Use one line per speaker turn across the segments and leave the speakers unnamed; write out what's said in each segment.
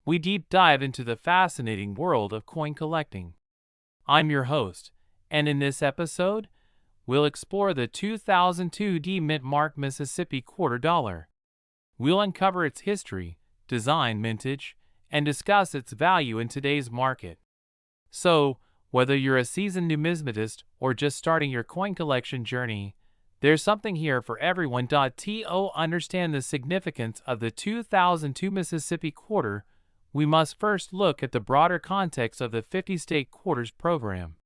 we deep dive into the fascinating world of coin collecting. I'm your host, and in this episode, we'll explore the 2002 D Mint Mark Mississippi quarter dollar. We'll uncover its history, design, mintage, and discuss its value in today's market. So, whether you're a seasoned numismatist or just starting your coin collection journey, there's something here for everyone. To understand the significance of the 2002 Mississippi quarter, we must first look at the broader context of the 50-state quarters program.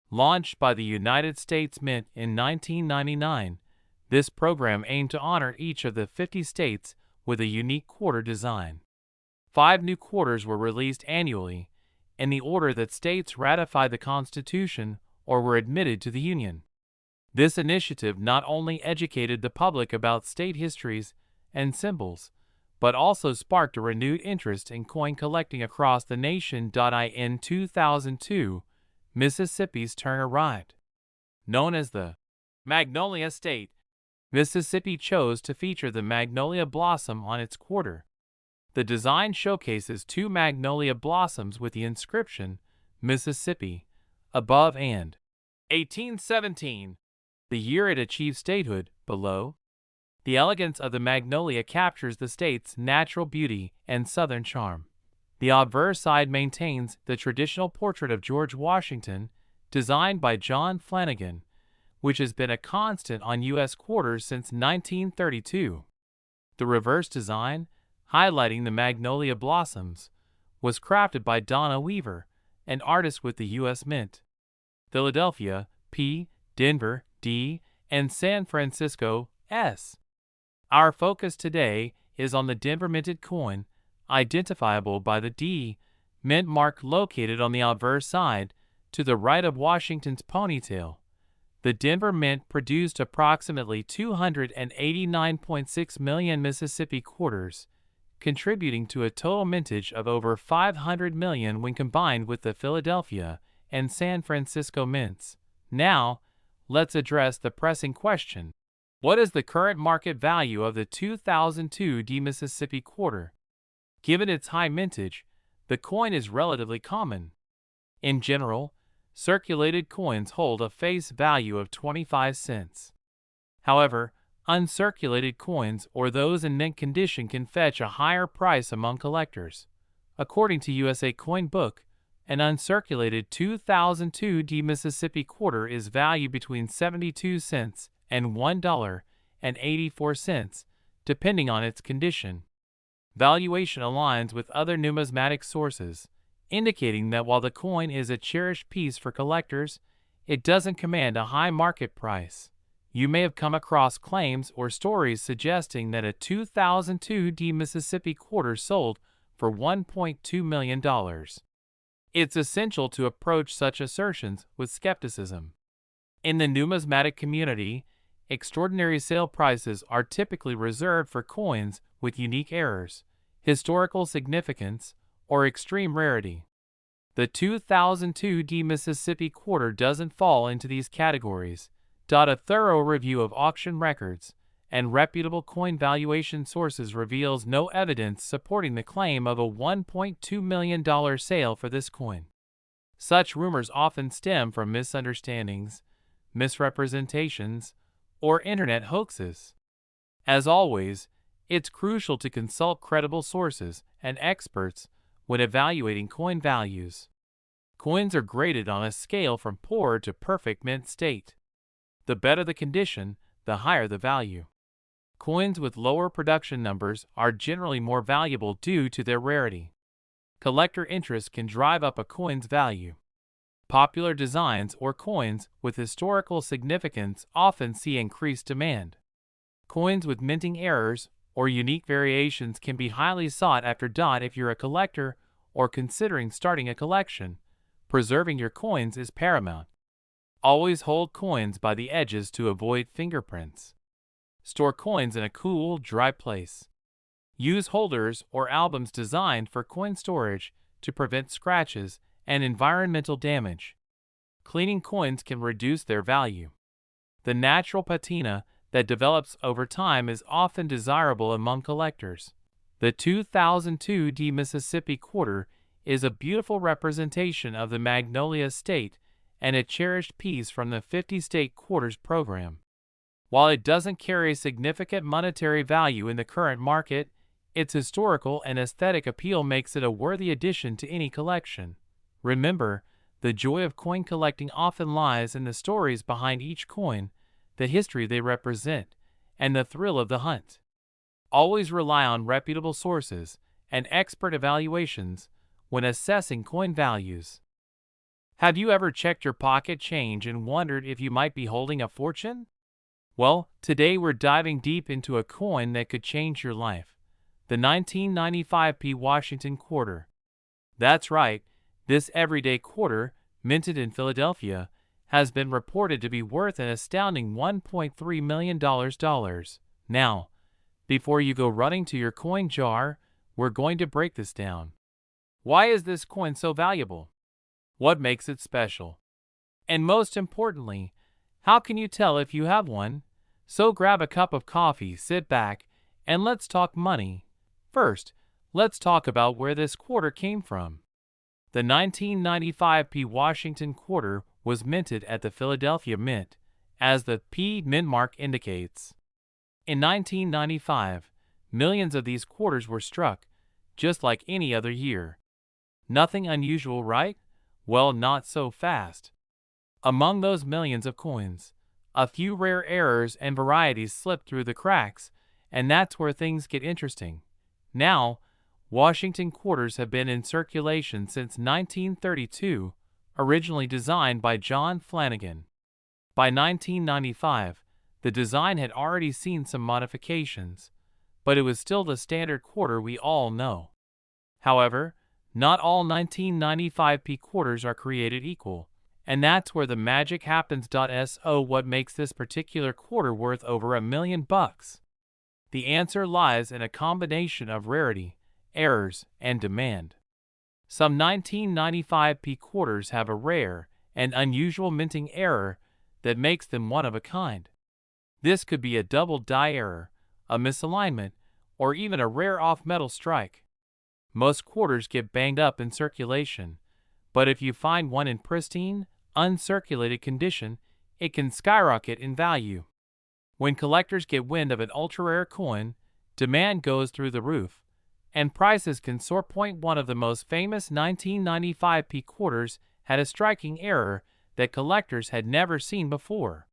Launched by the United States Mint in 1999, this program aimed to honor each of the 50 states with a unique quarter design. 5 new quarters were released annually, in the order that states ratified the Constitution or were admitted to the Union. This initiative not only educated the public about state histories and symbols, but also sparked a renewed interest in coin collecting across the nation. In 2002, Mississippi's turn arrived. Known as the Magnolia State, Mississippi chose to feature the magnolia blossom on its quarter. The design showcases 2 magnolia blossoms with the inscription Mississippi above and 1817, the year it achieved statehood, below. The elegance of the magnolia captures the state's natural beauty and southern charm. The obverse side maintains the traditional portrait of George Washington, designed by John Flanagan, which has been a constant on U.S. quarters since 1932. The reverse design, highlighting the magnolia blossoms, was crafted by Donna Weaver, an artist with the U.S. Mint. Philadelphia, P, Denver, D, and San Francisco, S. Our focus today is on the Denver minted coin, identifiable by the D Mint mark located on the obverse side, to the right of Washington's ponytail. The Denver Mint produced approximately 289.6 million Mississippi quarters, contributing to a total mintage of over 500 million when combined with the Philadelphia and San Francisco mints. Now, let's address the pressing question. What is the current market value of the 2002 D Mississippi quarter? Given its high mintage, the coin is relatively common. In general, circulated coins hold a face value of 25 cents. However, uncirculated coins or those in mint condition can fetch a higher price among collectors. According to USA Coin Book, an uncirculated 2002 D Mississippi quarter is valued between 72 cents and $1.84, depending on its condition. Valuation aligns with other numismatic sources, indicating that while the coin is a cherished piece for collectors, it doesn't command a high market price. You may have come across claims or stories suggesting that a 2002 D Mississippi quarter sold for $1.2 million. It's essential to approach such assertions with skepticism. In the numismatic community, extraordinary sale prices are typically reserved for coins with unique errors, historical significance, or extreme rarity. The 2002 D Mississippi quarter doesn't fall into these categories. A thorough review of auction records and reputable coin valuation sources reveals no evidence supporting the claim of a $1.2 million sale for this coin. Such rumors often stem from misunderstandings, misrepresentations, or internet hoaxes. As always, it's crucial to consult credible sources and experts when evaluating coin values. Coins are graded on a scale from poor to perfect mint state. The better the condition, the higher the value. Coins with lower production numbers are generally more valuable due to their rarity. Collector interest can drive up a coin's value. Popular designs or coins with historical significance often see increased demand. Coins with minting errors or unique variations can be highly sought after. If you're a collector or considering starting a collection, preserving your coins is paramount. Always hold coins by the edges to avoid fingerprints. Store coins in a cool, dry place. Use holders or albums designed for coin storage to prevent scratches and environmental damage. Cleaning coins can reduce their value. The natural patina that develops over time is often desirable among collectors. The 2002 D Mississippi quarter is a beautiful representation of the Magnolia State and a cherished piece from the 50-state quarters program. While it doesn't carry significant monetary value in the current market, its historical and aesthetic appeal makes it a worthy addition to any collection. Remember, the joy of coin collecting often lies in the stories behind each coin, the history they represent, and the thrill of the hunt. Always rely on reputable sources and expert evaluations when assessing coin values. Have you ever checked your pocket change and wondered if you might be holding a fortune? Well, today we're diving deep into a coin that could change your life, the 1995 P Washington quarter. That's right, this everyday quarter, minted in Philadelphia, has been reported to be worth an astounding $1.3 million. Now, before you go running to your coin jar, we're going to break this down. Why is this coin so valuable? What makes it special? And most importantly, how can you tell if you have one? So grab a cup of coffee, sit back, and let's talk money. First, let's talk about where this quarter came from. The 1995 P Washington quarter was minted at the Philadelphia Mint, as the P mint mark indicates. In 1995, millions of these quarters were struck, just like any other year. Nothing unusual, right? Well, not so fast. Among those millions of coins, a few rare errors and varieties slipped through the cracks, and that's where things get interesting. Now, Washington quarters have been in circulation since 1932, originally designed by John Flanagan. By 1995, the design had already seen some modifications, but it was still the standard quarter we all know. However, not all 1995 P quarters are created equal, and that's where the magic happens. So what makes this particular quarter worth over $1 million? The answer lies in a combination of rarity, errors, and demand. Some 1995 P quarters have a rare and unusual minting error that makes them one of a kind. This could be a double die error, a misalignment, or even a rare off-metal strike. Most quarters get banged up in circulation, but if you find one in pristine, uncirculated condition, it can skyrocket in value. When collectors get wind of an ultra-rare coin, demand goes through the roof, and prices can soar. One of the most famous 1995 P quarters had a striking error that collectors had never seen before.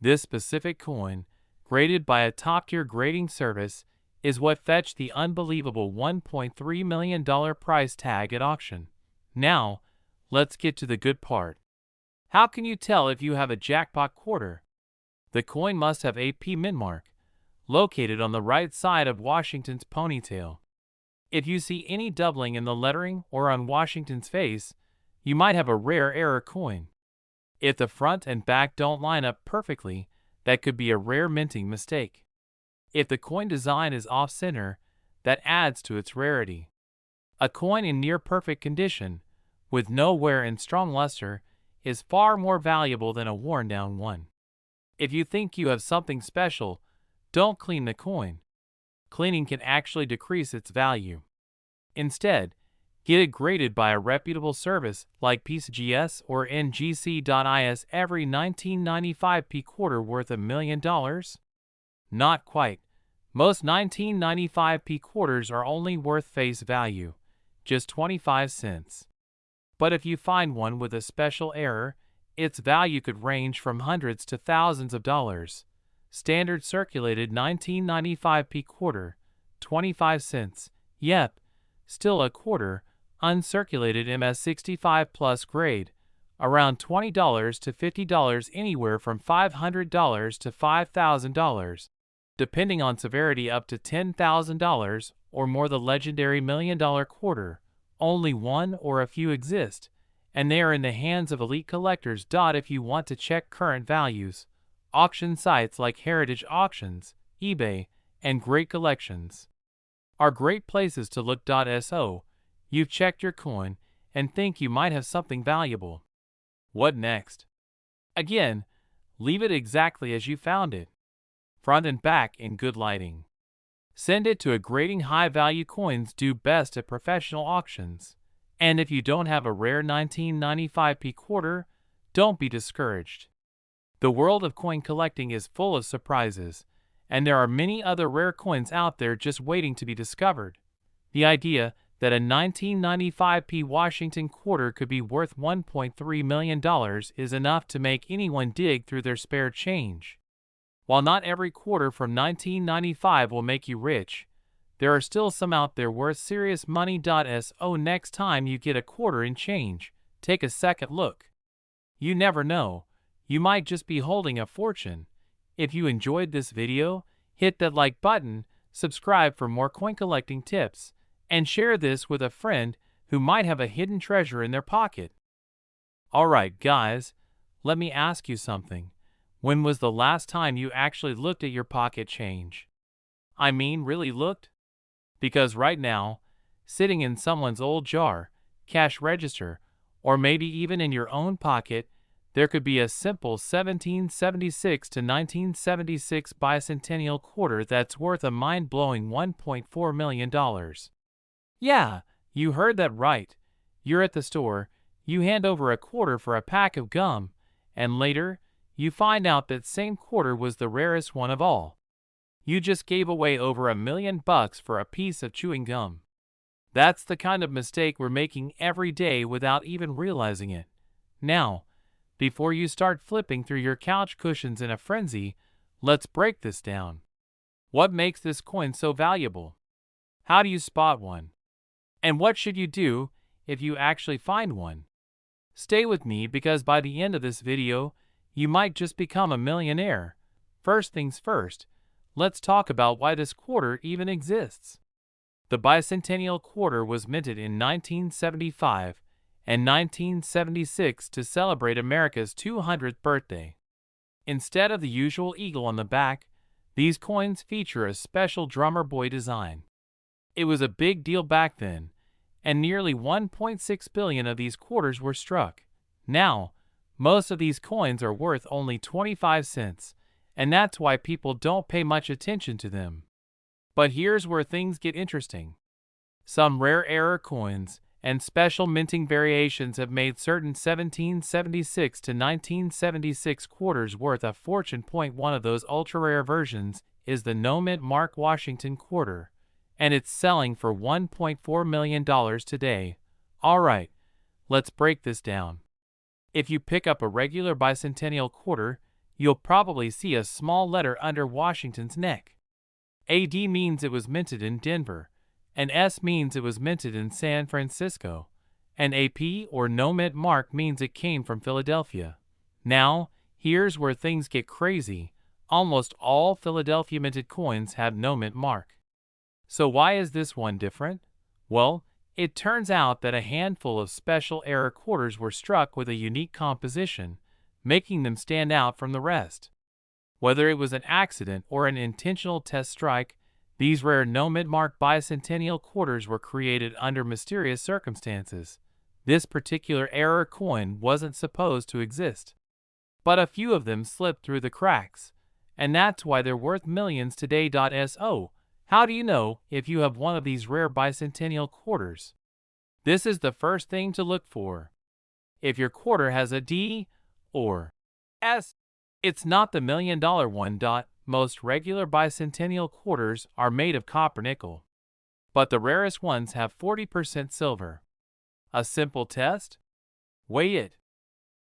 This specific coin, graded by a top-tier grading service, is what fetched the unbelievable $1.3 million price tag at auction. Now, let's get to the good part. How can you tell if you have a jackpot quarter? The coin must have a P mint mark, located on the right side of Washington's ponytail. If you see any doubling in the lettering or on Washington's face, you might have a rare error coin. If the front and back don't line up perfectly, that could be a rare minting mistake. If the coin design is off-center, that adds to its rarity. A coin in near-perfect condition, with no wear and strong luster, is far more valuable than a worn-down one. If you think you have something special, don't clean the coin. Cleaning can actually decrease its value. Instead, get it graded by a reputable service like PCGS or NGC.is. Every 1995 P quarter worth $1 million? Not quite. Most 1995 P quarters are only worth face value, just 25 cents. But if you find one with a special error, its value could range from hundreds to thousands of dollars. Standard circulated 1995 P quarter, 25 cents. Yep, still a quarter. Uncirculated MS65 plus grade, around $20 to $50, anywhere from $500 to $5,000. Depending on severity, up to $10,000 or more. The legendary $1 million quarter, only one or a few exist, and they are in the hands of elite collectors. If you want to check current values, auction sites like Heritage Auctions, eBay, and Great Collections are great places to look. So you've checked your coin and think you might have something valuable. What next? Again, leave it exactly as you found it, front and back in good lighting. Send it to a grading high-value coins do best at professional auctions. And if you don't have a rare 1995p quarter, don't be discouraged. The world of coin collecting is full of surprises, and there are many other rare coins out there just waiting to be discovered. The idea that a 1995p Washington quarter could be worth $1.3 million is enough to make anyone dig through their spare change. While not every quarter from 1995 will make you rich, there are still some out there worth serious money. So next time you get a quarter in change, take a second look. You never know, you might just be holding a fortune. If you enjoyed this video, hit that like button, subscribe for more coin collecting tips, and share this with a friend who might have a hidden treasure in their pocket. Alright guys, let me ask you something. When was the last time you actually looked at your pocket change? I mean, really looked? Because right now, sitting in someone's old jar, cash register, or maybe even in your own pocket, there could be a simple 1776 to 1976 Bicentennial quarter that's worth a mind-blowing $1.4 million. Yeah, you heard that right. You're at the store, you hand over a quarter for a pack of gum, and later, you find out that same quarter was the rarest one of all. You just gave away over $1 million for a piece of chewing gum. That's the kind of mistake we're making every day without even realizing it. Now, before you start flipping through your couch cushions in a frenzy, let's break this down. What makes this coin so valuable? How do you spot one? And what should you do if you actually find one? Stay with me because by the end of this video, you might just become a millionaire. First things first, let's talk about why this quarter even exists. The Bicentennial quarter was minted in 1975 and 1976 to celebrate America's 200th birthday. Instead of the usual eagle on the back, these coins feature a special drummer boy design. It was a big deal back then, and nearly 1.6 billion of these quarters were struck. Now, most of these coins are worth only 25 cents, and that's why people don't pay much attention to them. But here's where things get interesting. Some rare error coins and special minting variations have made certain 1776 to 1976 quarters worth a fortune. One of those ultra-rare versions is the no-mint mark Washington quarter, and it's selling for $1.4 million today. Alright, let's break this down. If you pick up a regular Bicentennial quarter, you'll probably see a small letter under Washington's neck. AD means it was minted in Denver, and S means it was minted in San Francisco, and AP or no mint mark means it came from Philadelphia. Now, here's where things get crazy. Almost all Philadelphia minted coins have no mint mark. So why is this one different? Well, it turns out that a handful of special error quarters were struck with a unique composition, making them stand out from the rest. Whether it was an accident or an intentional test strike, these rare no-mint mark Bicentennial quarters were created under mysterious circumstances. This particular error coin wasn't supposed to exist. But a few of them slipped through the cracks, and that's why they're worth millions today. So, how do you know if you have one of these rare Bicentennial quarters? This is the first thing to look for. If your quarter has a D or S, it's not the $1 million one. Most regular Bicentennial quarters are made of copper nickel, but the rarest ones have 40% silver. A simple test? Weigh it.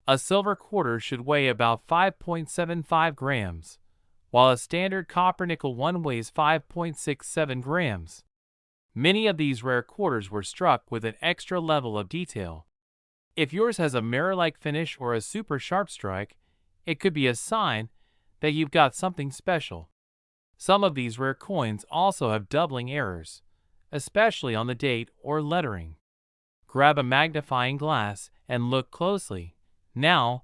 A silver quarter should weigh about 5.75 grams, while a standard copper nickel one weighs 5.67 grams. Many of these rare quarters were struck with an extra level of detail. If yours has a mirror-like finish or a super sharp strike, it could be a sign that you've got something special. Some of these rare coins also have doubling errors, especially on the date or lettering. Grab a magnifying glass and look closely. Now,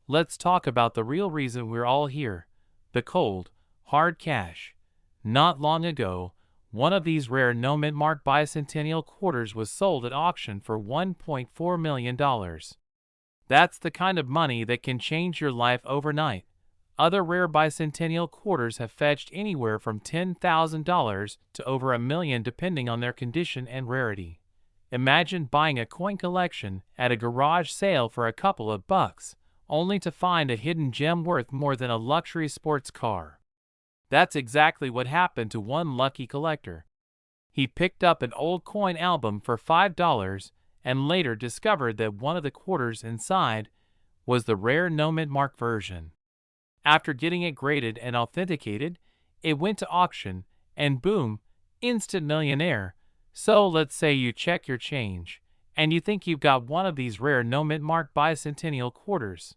let's talk about the real reason we're all here, the cold, hard cash. Not long ago, one of these rare no-mint mark Bicentennial quarters was sold at auction for $1.4 million. That's the kind of money that can change your life overnight. Other rare bicentennial quarters have fetched anywhere from $10,000 to over $1 million depending on their condition and rarity. Imagine buying a coin collection at a garage sale for a couple of bucks, only to find a hidden gem worth more than a luxury sports car. That's exactly what happened to one lucky collector. He picked up an old coin album for $5 and later discovered that one of the quarters inside was the rare no-mint mark version. After getting it graded and authenticated, it went to auction, and boom, instant millionaire. So let's say you check your change, and you think you've got one of these rare no-mint mark bicentennial quarters.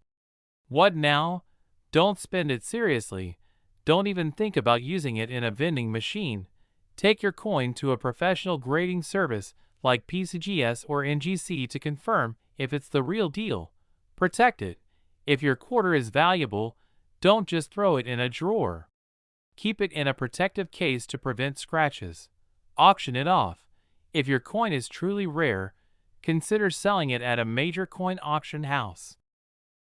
What now? Don't spend it seriously. Don't even think about using it in a vending machine. Take your coin to a professional grading service like PCGS or NGC to confirm if it's the real deal. Protect it. If your quarter is valuable, don't just throw it in a drawer. Keep it in a protective case to prevent scratches. Auction it off. If your coin is truly rare, consider selling it at a major coin auction house.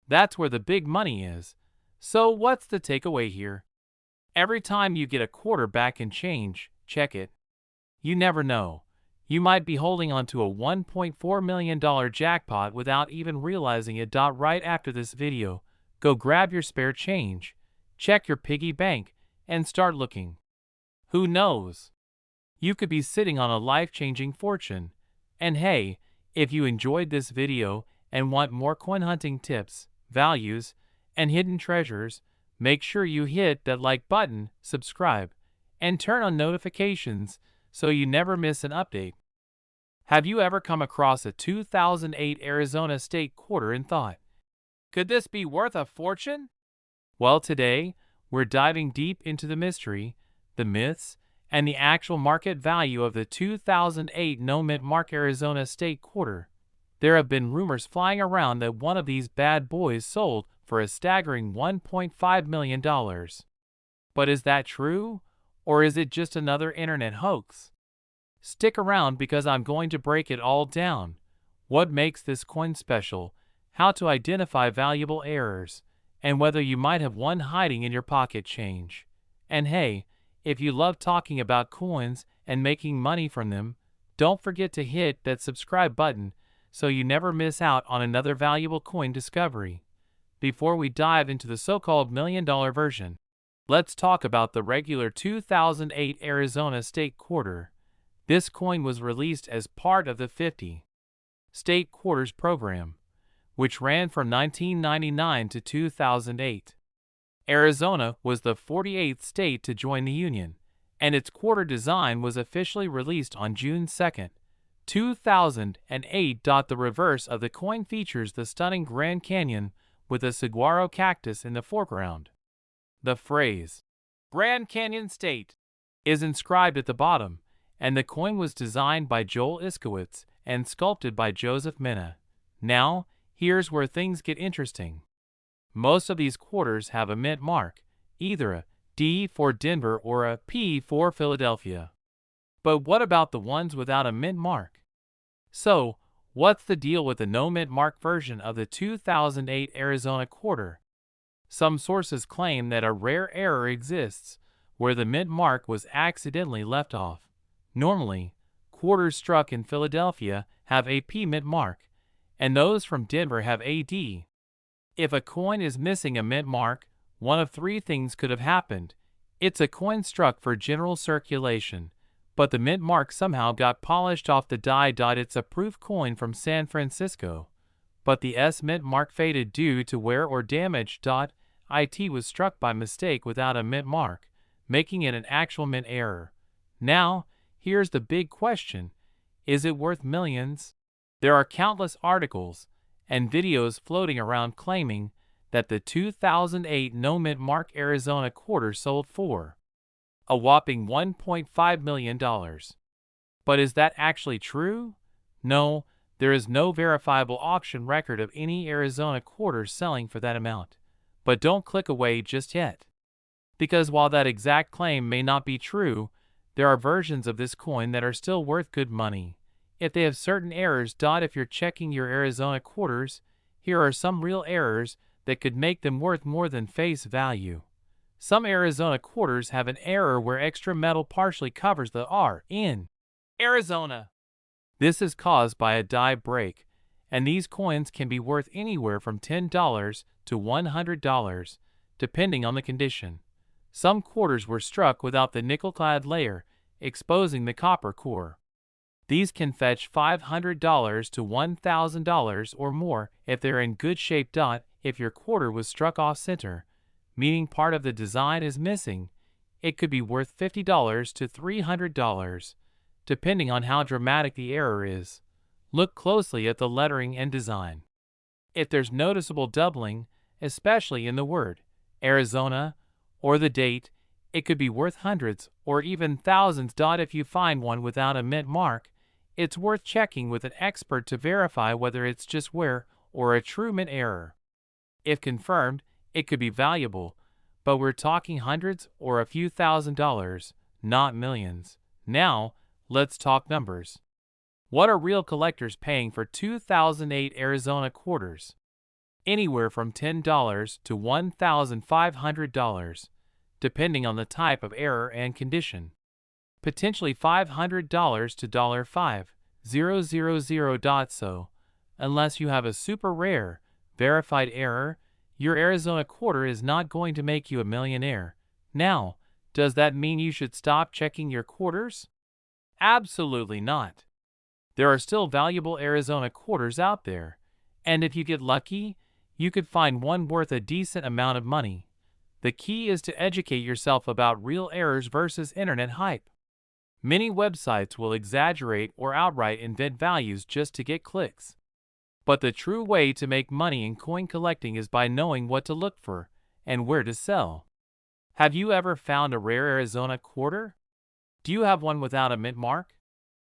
That's where the big money is. So what's the takeaway here? Every time you get a quarter back in change, check it. You never know. You might be holding onto a $1.4 million jackpot without even realizing it. Right after this video, go grab your spare change, check your piggy bank, and start looking. Who knows? You could be sitting on a life-changing fortune. And hey, if you enjoyed this video and want more coin hunting tips, values, and hidden treasures, make sure you hit that like button, subscribe, and turn on notifications so you never miss an update. Have you ever come across a 2008 Arizona state quarter and thought, could this be worth a fortune? Well, today, we're diving deep into the mystery, the myths, and the actual market value of the 2008 no-mint mark Arizona state quarter. There have been rumors flying around that one of these bad boys sold for a staggering $1.5 million. But is that true? Or is it just another internet hoax? Stick around because I'm going to break it all down. What makes this coin special, how to identify valuable errors, and whether you might have one hiding in your pocket change. And hey, if you love talking about coins and making money from them, don't forget to hit that subscribe button so you never miss out on another valuable coin discovery. Before we dive into the so-called $1 million version, let's talk about the regular 2008 Arizona state quarter. This coin was released as part of the 50 State Quarters program, which ran from 1999 to 2008. Arizona was the 48th state to join the Union, and its quarter design was officially released on June 2, 2008. The reverse of the coin features the stunning Grand Canyon with a saguaro cactus in the foreground. The phrase, Grand Canyon State, is inscribed at the bottom, and the coin was designed by Joel Iskowitz and sculpted by Joseph Minna. Now, here's where things get interesting. Most of these quarters have a mint mark, either a D for Denver or a P for Philadelphia. But what about the ones without a mint mark? So, what's the deal with the no mint mark version of the 2008 Arizona quarter? Some sources claim that a rare error exists where the mint mark was accidentally left off. Normally, quarters struck in Philadelphia have a P mint mark, and those from Denver have a D. If a coin is missing a mint mark, one of three things could have happened. It's a coin struck for general circulation, but the mint mark somehow got polished off the die. It's a proof coin from San Francisco, but the S mint mark faded due to wear or damage. It was struck by mistake without a mint mark, making it an actual mint error. Now, here's the big question. Is it worth millions? There are countless articles and videos floating around claiming that the 2008 no mint mark Arizona quarter sold for a whopping $1.5 million. But is that actually true? No, there is no verifiable auction record of any Arizona quarter selling for that amount. But don't click away just yet. Because while that exact claim may not be true, there are versions of this coin that are still worth good money if they have certain errors. If you're checking your Arizona quarters, here are some real errors that could make them worth more than face value. Some Arizona quarters have an error where extra metal partially covers the R in Arizona. This is caused by a die break, and these coins can be worth anywhere from $10 to $100, depending on the condition. Some quarters were struck without the nickel-clad layer, exposing the copper core. These can fetch $500 to $1,000 or more if they're in good shape. If your quarter was struck off-center, meaning part of the design is missing, it could be worth $50 to $300, depending on how dramatic the error is. Look closely at the lettering and design. If there's noticeable doubling, especially in the word Arizona or the date, it could be worth hundreds or even thousands. If you find one without a mint mark, it's worth checking with an expert to verify whether it's just wear or a true mint error. If confirmed, it could be valuable, but we're talking hundreds or a few $1,000s, not millions. Now, let's talk numbers. What are real collectors paying for 2008 Arizona quarters? Anywhere from $10 to $1,500, depending on the type of error and condition. Potentially $500 to $5,000. So, unless you have a super rare, verified error, your Arizona quarter is not going to make you a millionaire. Now, does that mean you should stop checking your quarters? Absolutely not. There are still valuable Arizona quarters out there, and if you get lucky, you could find one worth a decent amount of money. The key is to educate yourself about real errors versus internet hype. Many websites will exaggerate or outright invent values just to get clicks. But the true way to make money in coin collecting is by knowing what to look for and where to sell. Have you ever found a rare Arizona quarter? Do you have one without a mint mark?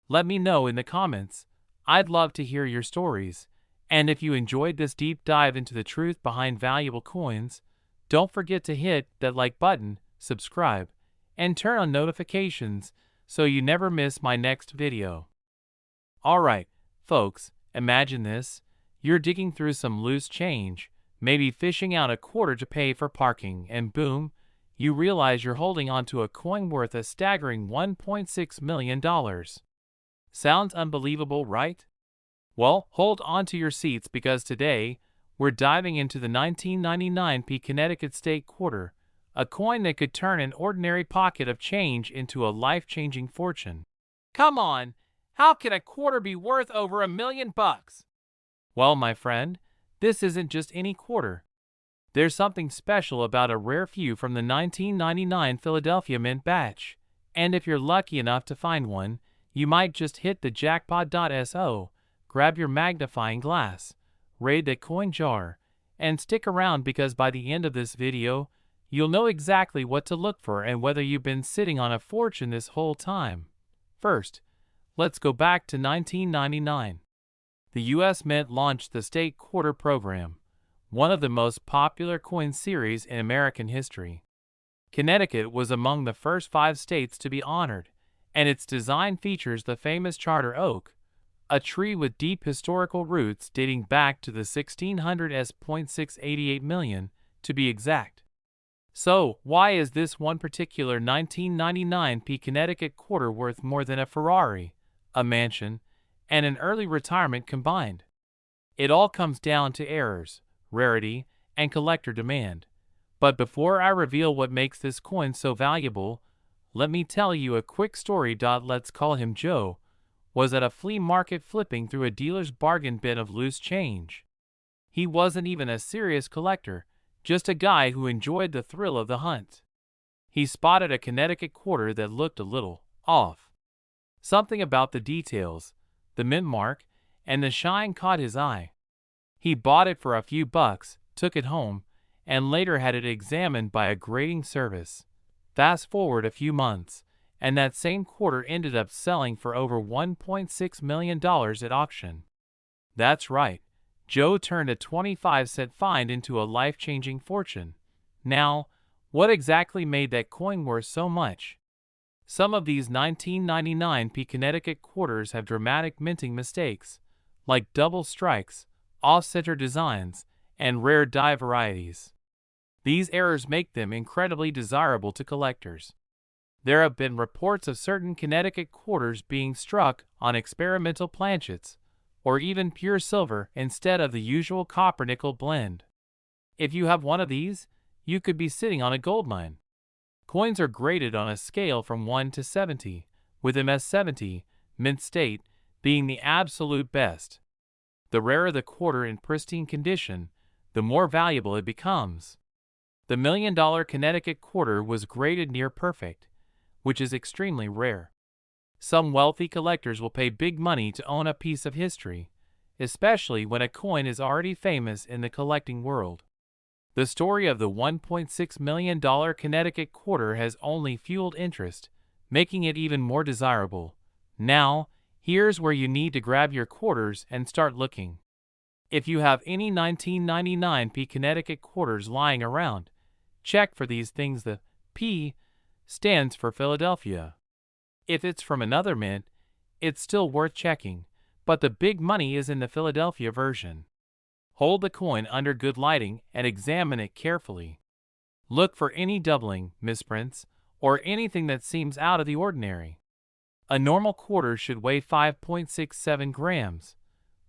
Let me know in the comments. I'd love to hear your stories. And if you enjoyed this deep dive into the truth behind valuable coins, don't forget to hit that like button, subscribe, and turn on notifications so you never miss my next video. Alright, folks, imagine this. You're digging through some loose change, maybe fishing out a quarter to pay for parking, and boom, you realize you're holding onto a coin worth a staggering $1.6 million. Sounds unbelievable, right? Well, hold on to your seats because today, we're diving into the 1999 P Connecticut State Quarter, a coin that could turn an ordinary pocket of change into a life-changing fortune. Come on, how can a quarter be worth over $1 million? Well, my friend, this isn't just any quarter. There's something special about a rare few from the 1999 Philadelphia Mint batch, and if you're lucky enough to find one, you might just hit the jackpot. So, grab your magnifying glass, raid the coin jar, and stick around because by the end of this video, you'll know exactly what to look for and whether you've been sitting on a fortune this whole time. First, let's go back to 1999. The U.S. Mint launched the State Quarter program, one of the most popular coin series in American history. Connecticut was among the first 5 states to be honored, and its design features the famous charter oak, a tree with deep historical roots dating back to the 1600s. 688 million, to be exact. So, why is this one particular 1999 P Connecticut quarter worth more than a Ferrari, a mansion, and an early retirement combined? It all comes down to errors, rarity, and collector demand. But before I reveal what makes this coin so valuable, let me tell you a quick story. Let's call him Joe, was at a flea market flipping through a dealer's bargain bin of loose change. He wasn't even a serious collector, just a guy who enjoyed the thrill of the hunt. He spotted a Connecticut quarter that looked a little off. Something about the details, the mint mark, and the shine caught his eye. He bought it for a few bucks, took it home, and later had it examined by a grading service. Fast forward a few months, and that same quarter ended up selling for over $1.6 million at auction. That's right, Joe turned a 25-cent find into a life-changing fortune. Now, what exactly made that coin worth so much? Some of these 1999 P Connecticut quarters have dramatic minting mistakes, like double strikes, off-center designs, and rare die varieties. These errors make them incredibly desirable to collectors. There have been reports of certain Connecticut quarters being struck on experimental planchets, or even pure silver instead of the usual copper-nickel blend. If you have one of these, you could be sitting on a goldmine. Coins are graded on a scale from 1 to 70, with MS-70, mint state, being the absolute best. The rarer the quarter in pristine condition, the more valuable it becomes. The $1 million Connecticut quarter was graded near perfect, which is extremely rare. Some wealthy collectors will pay big money to own a piece of history, especially when a coin is already famous in the collecting world. The story of the $1.6 million Connecticut quarter has only fueled interest, making it even more desirable. Now, here's where you need to grab your quarters and start looking. If you have any 1999 P Connecticut quarters lying around, check for these things. The P stands for Philadelphia. If it's from another mint, it's still worth checking, but the big money is in the Philadelphia version. Hold the coin under good lighting and examine it carefully. Look for any doubling, misprints, or anything that seems out of the ordinary. A normal quarter should weigh 5.67 grams,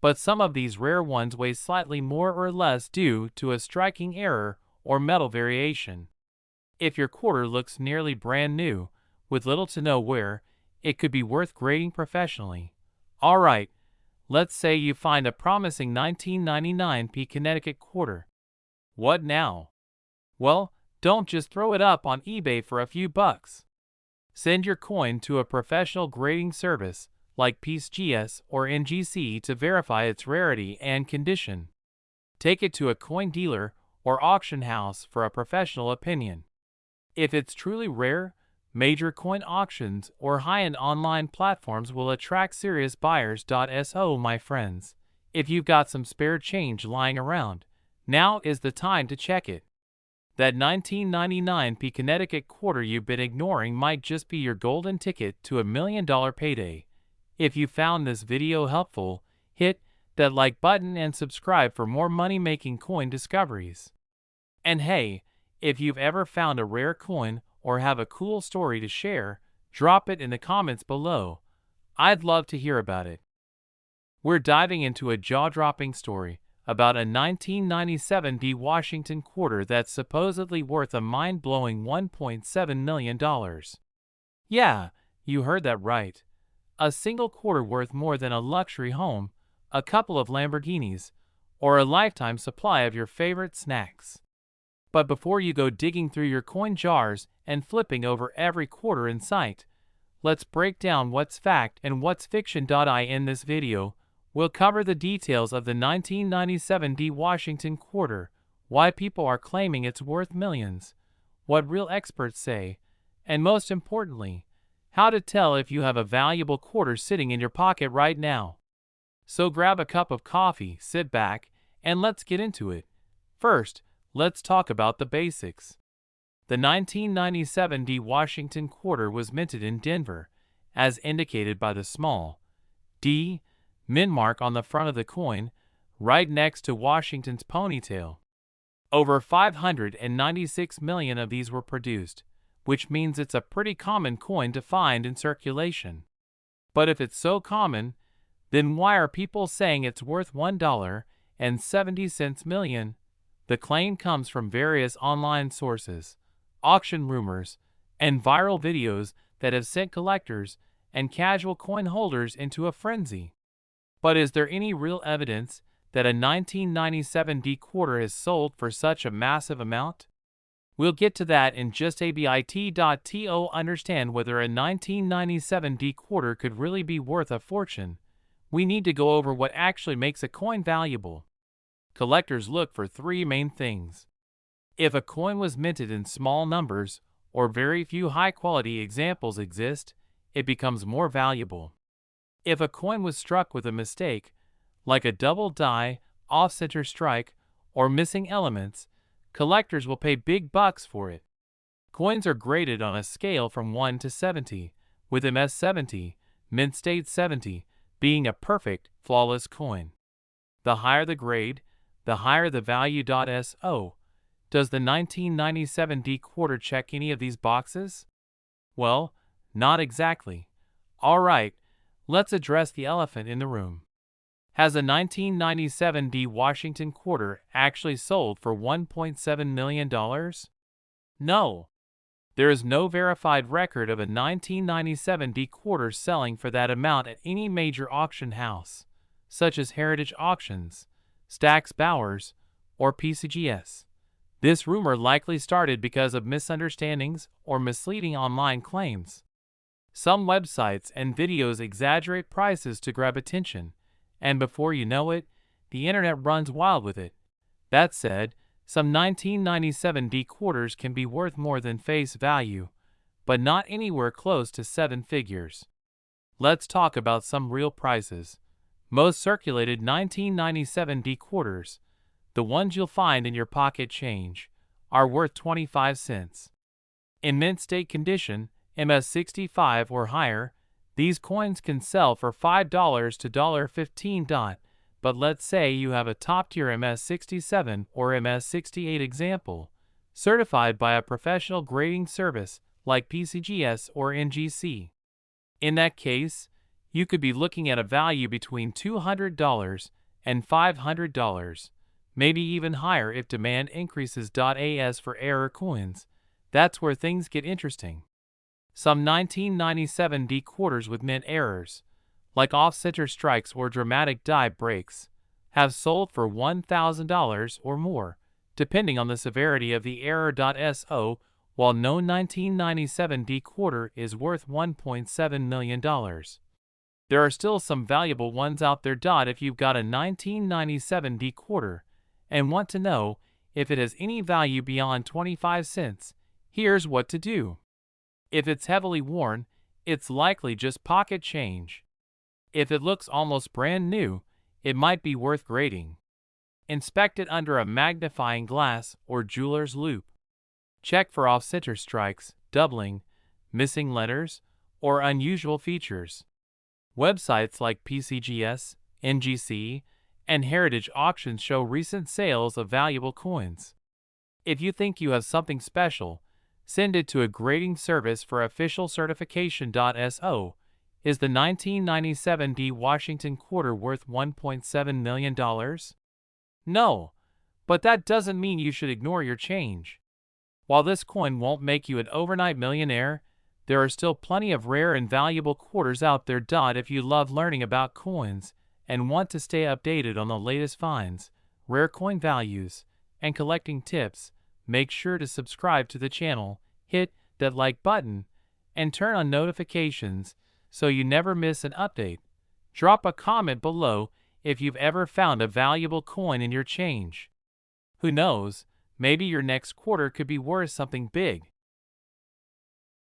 but some of these rare ones weigh slightly more or less due to a striking error or metal variation. If your quarter looks nearly brand new, with little to no wear, it could be worth grading professionally. Alright, let's say you find a promising 1999 P Connecticut quarter. What now? Well, don't just throw it up on eBay for a few bucks. Send your coin to a professional grading service like PCGS or NGC to verify its rarity and condition. Take it to a coin dealer or auction house for a professional opinion. If it's truly rare, major coin auctions or high-end online platforms will attract serious buyers. So, my friends, if you've got some spare change lying around, now is the time to check it. That 1999 P Connecticut quarter you've been ignoring might just be your golden ticket to $1 million payday. If you found this video helpful, hit that like button and subscribe for more money-making coin discoveries. And hey, if you've ever found a rare coin or have a cool story to share, drop it in the comments below. I'd love to hear about it. We're diving into a jaw-dropping story about a 1997 D Washington quarter that's supposedly worth a mind-blowing $1.7 million. Yeah, you heard that right. A single quarter worth more than a luxury home, a couple of Lamborghinis, or a lifetime supply of your favorite snacks. But before you go digging through your coin jars and flipping over every quarter in sight, let's break down what's fact and what's fiction. In this video, we'll cover the details of the 1997 D Washington quarter, why people are claiming it's worth millions, what real experts say, and most importantly, how to tell if you have a valuable quarter sitting in your pocket right now. So grab a cup of coffee, sit back, and let's get into it. First, let's talk about the basics. The 1997 D Washington quarter was minted in Denver, as indicated by the small D mint mark on the front of the coin, right next to Washington's ponytail. Over 596 million of these were produced, which means it's a pretty common coin to find in circulation. But if it's so common, then why are people saying it's worth $1.70 million? The claim comes from various online sources, auction rumors, and viral videos that have sent collectors and casual coin holders into a frenzy. But is there any real evidence that a 1997 D quarter has sold for such a massive amount? We'll get to that in just a bit. To understand whether a 1997 D quarter could really be worth a fortune, we need to go over what actually makes a coin valuable. Collectors look for three main things. If a coin was minted in small numbers or very few high-quality examples exist, it becomes more valuable. If a coin was struck with a mistake, like a double die, off-center strike, or missing elements, collectors will pay big bucks for it. Coins are graded on a scale from 1 to 70, with MS-70, mint state 70, being a perfect, flawless coin. The higher the grade, the higher the value. So, does the 1997 D quarter check any of these boxes? Well, not exactly. Alright, let's address the elephant in the room. Has a 1997 D Washington quarter actually sold for $1.7 million? No. There is no verified record of a 1997 D quarter selling for that amount at any major auction house, such as Heritage Auctions, Stack's Bowers, or PCGS. This rumor likely started because of misunderstandings or misleading online claims. Some websites and videos exaggerate prices to grab attention, and before you know it, the internet runs wild with it. That said, some 1997 D quarters can be worth more than face value, but not anywhere close to 7 figures. Let's talk about some real prices. Most circulated 1997 D quarters, the ones you'll find in your pocket change, are worth 25 cents. In mint state condition, MS65 or higher, these coins can sell for $5 to $15. But let's say you have a top-tier MS67 or MS68 example, certified by a professional grading service like PCGS or NGC. In that case, you could be looking at a value between $200 and $500, maybe even higher if demand increases. As for error coins, that's where things get interesting. Some 1997 D quarters with mint errors, like off-center strikes or dramatic die breaks, have sold for $1,000 or more, depending on the severity of the error. So, while no 1997 D quarter is worth $1.7 million, there are still some valuable ones out there. If you've got a 1997 D quarter and want to know if it has any value beyond 25 cents, here's what to do. If it's heavily worn, it's likely just pocket change. If it looks almost brand new, it might be worth grading. Inspect it under a magnifying glass or jeweler's loupe. Check for off-center strikes, doubling, missing letters, or unusual features. Websites like PCGS, NGC, and Heritage Auctions show recent sales of valuable coins. If you think you have something special, send it to a grading service for official certification. So, is the 1997 D Washington quarter worth $1.7 million? No, but that doesn't mean you should ignore your change. While this coin won't make you an overnight millionaire, there are still plenty of rare and valuable quarters out there. If you love learning about coins and want to stay updated on the latest finds, rare coin values, and collecting tips, make sure to subscribe to the channel, hit that like button, and turn on notifications so you never miss an update. Drop a comment below if you've ever found a valuable coin in your change. Who knows, maybe your next quarter could be worth something big.